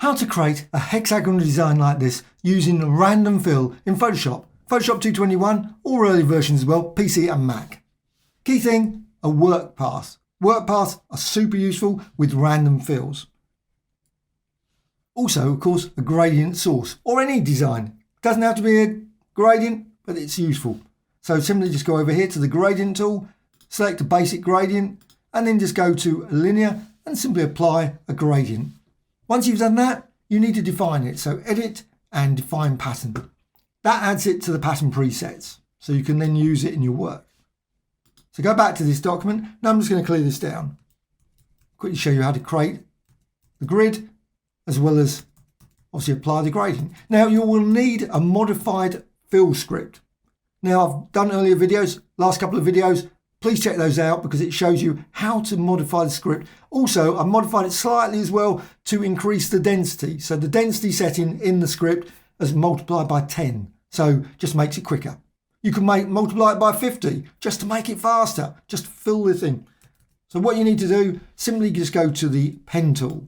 How to create a hexagonal design like this using random fill in Photoshop 221 or early versions as well, PC and Mac. Key thing, a work path. Work paths are super useful with random fills. Also, of course, a gradient source or any design. Doesn't have to be a gradient, but it's useful. So simply just go over here to the gradient tool, select a basic gradient, and then just go to linear and simply apply a gradient. Once you've done that, you need to define it. So edit and define pattern. That adds it to the pattern presets. So you can then use it in your work. So go back to this document. Now I'm just going to clear this down. Quickly show you how to create the grid as well as obviously apply the gradient. Now you will need a modified fill script. Now I've done earlier videos, last couple of videos. Please check those out because it shows you how to modify the script. Also, I've modified it slightly as well to increase the density. So the density setting in the script is multiplied by 10. So just makes it quicker. You can multiply it by 50 just to make it faster. Just fill the thing. So what you need to do, simply just go to the pen tool.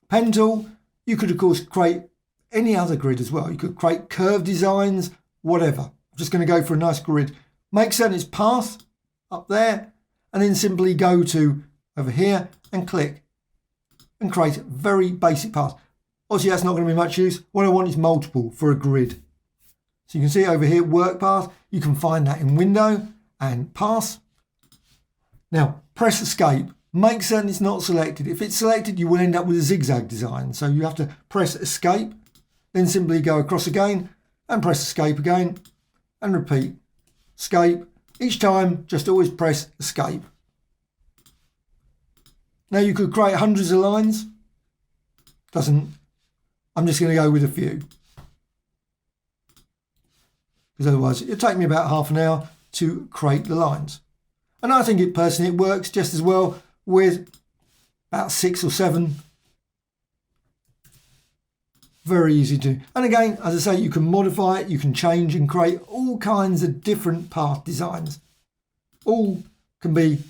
Pen tool, you could of course create any other grid as well. You could create curved designs, whatever. I'm just going to go for a nice grid. Make certain it's path up there, and then simply go to over here and click and create a very basic path. Obviously that's not going to be much use. What I want is multiple for a grid. So you can see over here work path. You can find that in window and path. Now press escape. Make certain it's not selected. If it's selected, you will end up with a zigzag design. So you have to press escape, then simply go across again and press escape again and repeat. Escape. Each time, just always press escape. Now you could create hundreds of lines. I'm just going to go with a few. Because otherwise it'll take me about half an hour to create the lines. And I think personally it works just as well with about 6 or 7. Very easy to. And again, as I say, you can modify it, you can change and create all kinds of different path designs. All can be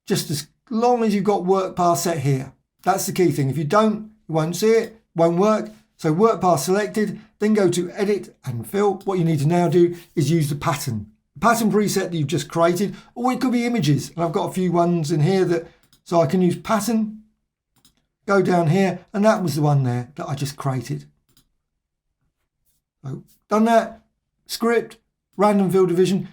just as long as you've got work path set here. That's the key thing. If you don't, you won't see it, won't work. So work path selected, then go to edit and fill. What you need to now do is use the pattern. The pattern preset that you've just created, or it could be images. And I've got a few ones in here so I can use pattern. Go down here, and that was the one there that I just created. So done that. Script, random fill division.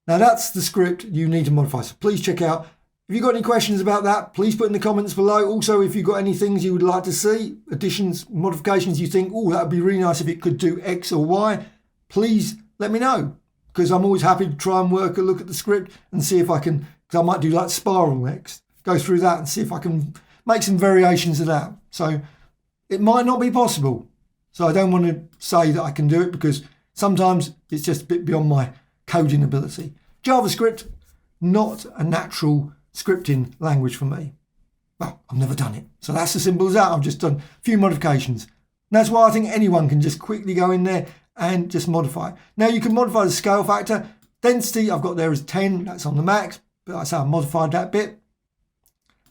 Now that's the script you need to modify. So please check out. If you've got any questions about that, please put in the comments below. Also, if you've got any things you would like to see, additions, modifications you think, oh, that would be really nice if it could do X or Y, please let me know. Because I'm always happy to try and look at the script and see if I can, because I might do like spiral next. Go through that and see if I can make some variations of that. So it might not be possible. So I don't want to say that I can do it because sometimes it's just a bit beyond my coding ability. JavaScript, not a natural scripting language for me. Well, I've never done it. So that's as simple as that. I've just done a few modifications. And that's why I think anyone can just quickly go in there and just modify. Now you can modify the scale factor. Density I've got there is 10. That's on the max. But that's how I modified that bit.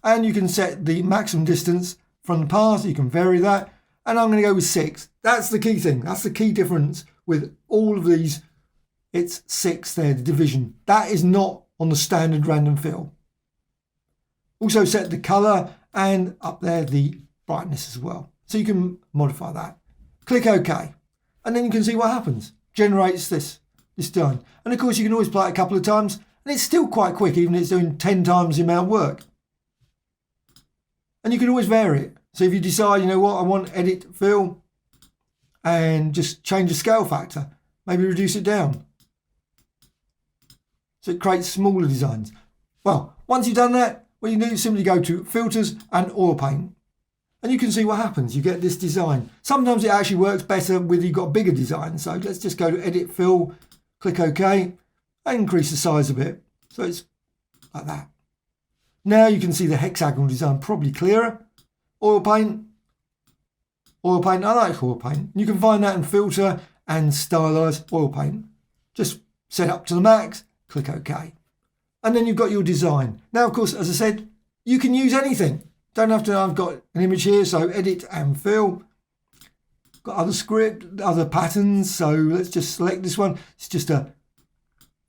And you can set the maximum distance from the path. You can vary that. And I'm going to go with 6. That's the key thing. That's the key difference with all of these. It's 6 there, the division. That is not on the standard random fill. Also set the color and up there the brightness as well. So you can modify that. Click OK. And then you can see what happens. Generates this done. And of course you can always play it a couple of times. And it's still quite quick, even if it's doing 10 times the amount of work. And you can always vary it. So if you decide, you know what, I want edit fill and just change the scale factor, maybe reduce it down. So it creates smaller designs. Well, once you've done that, what you do is simply go to filters and oil paint. And you can see what happens. You get this design. Sometimes it actually works better with you've got a bigger design. So let's just go to edit fill, click OK, and increase the size a bit. So it's like that. Now you can see the hexagonal design probably clearer. Oil paint. Oil paint. I like oil paint. You can find that in filter and stylize oil paint. Just set up to the max. Click OK. And then you've got your design. Now, of course, as I said, you can use anything. Don't have to, I've got an image here, so edit and fill. Got other script, other patterns, so let's just select this one. It's just a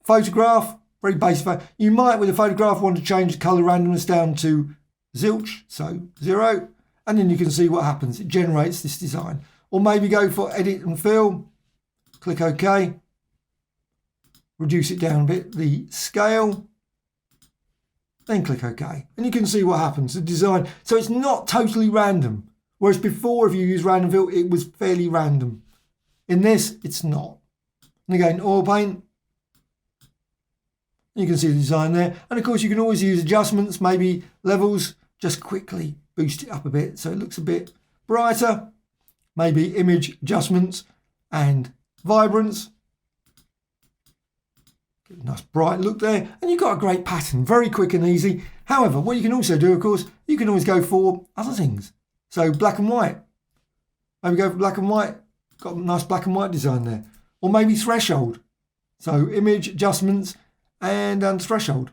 photograph, very basic. You might, with a photograph, want to change the color randomness down to zilch, so 0, and then you can see what happens. It generates this design. Or maybe go for edit and fill, click OK, reduce it down a bit, the scale, then click OK. And you can see what happens, the design. So it's not totally random. Whereas before, if you use random fill, it was fairly random. In this, it's not. And again, oil paint. You can see the design there. And of course, you can always use adjustments, maybe levels, just quickly boost it up a bit so it looks a bit brighter. Maybe image adjustments and vibrance. Get a nice bright look there. And you've got a great pattern, very quick and easy. However, what you can also do, of course, you can always go for other things. So black and white. Maybe go for black and white. Got a nice black and white design there. Or maybe threshold. So image adjustments and threshold.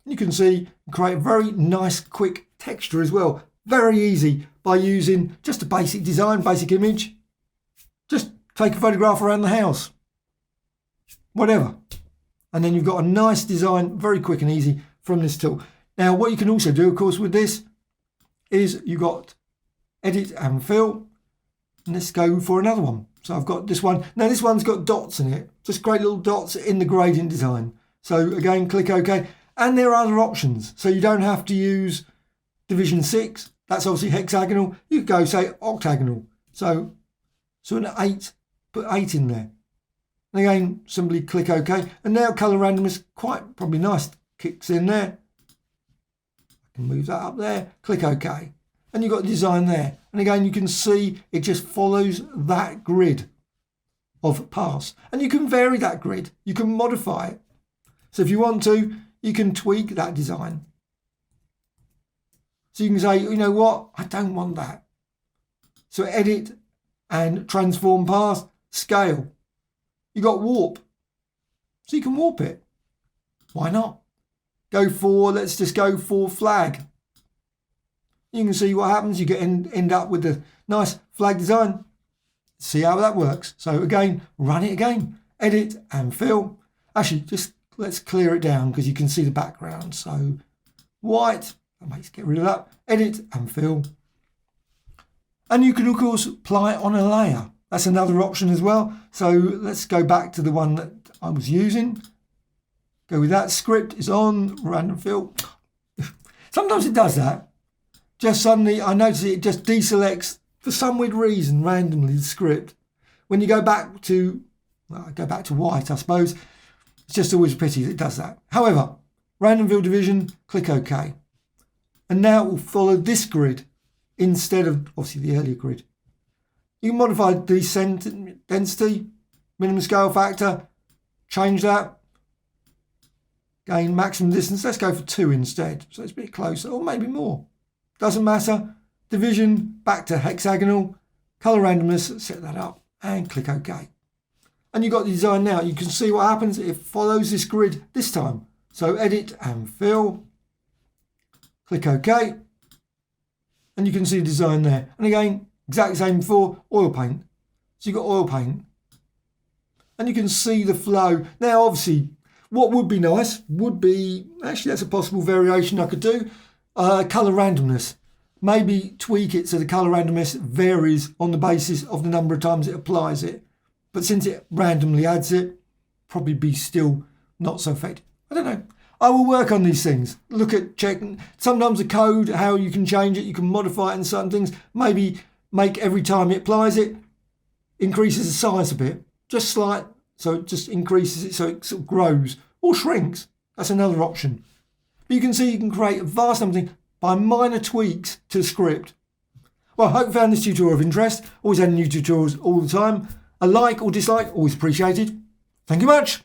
You can see, create a very nice quick texture as well. Very easy by using just a basic design, basic image. Just take a photograph around the house. Whatever. And then you've got a nice design, very quick and easy from this tool. Now what you can also do, of course, with this is you've got edit and fill. And let's go for another one. So I've got this one. Now this one's got dots in it. Just great little dots in the gradient design. So again, click OK. And there are other options. So you don't have to use division 6. That's obviously hexagonal. You could go, say, octagonal. So an 8, put 8 in there. And again, simply click OK. And now colour randomness, quite probably nice, kicks in there. I can move that up there. Click OK. And you've got the design there. And again, you can see it just follows that grid of paths. And you can vary that grid. You can modify it. So if you want to, you can tweak that design. So you can say, you know what, I don't want that. So edit and transform path, scale. You got warp. So you can warp it. Why not? Go for, let's just go for flag. You can see what happens. You get end up with a nice flag design. See how that works. So again, run it again. Edit and fill. Actually, just let's clear it down because you can see the background. So white. Get rid of that. Edit and fill. And you can, of course, apply it on a layer. That's another option as well. So let's go back to the one that I was using. Go with that. Script is on. Random fill. Sometimes it does that. Just suddenly, I notice it just deselects, for some weird reason, randomly, the script. When you go back to, well, go back to white, I suppose, it's just always a pity that it does that. However, random fill division, click OK. And now it will follow this grid instead of, obviously, the earlier grid. You can modify the density, minimum scale factor, change that. Gain maximum distance, let's go for 2 instead. So it's a bit closer, or maybe more. Doesn't matter. Division, back to hexagonal. Color randomness, set that up and click OK. And you've got the design now. You can see what happens. It follows this grid this time. So edit and fill. Click OK. And you can see the design there. And again, exactly the same before, oil paint. So you've got oil paint. And you can see the flow. Now, obviously, what would be nice would be, actually, that's a possible variation I could do. Colour randomness. Maybe tweak it so the colour randomness varies on the basis of the number of times it applies it. But since it randomly adds it, probably be still not so effective. I don't know. I will work on these things. Look at checking. Sometimes the code, how you can change it, you can modify it in certain things. Maybe make every time it applies it, increases the size a bit. Just slight, so it just increases it so it sort of grows or shrinks. That's another option. But you can see you can create a vast number of things by minor tweaks to the script. Well, I hope you found this tutorial of interest. Always adding new tutorials all the time. A like or dislike, always appreciated. Thank you much.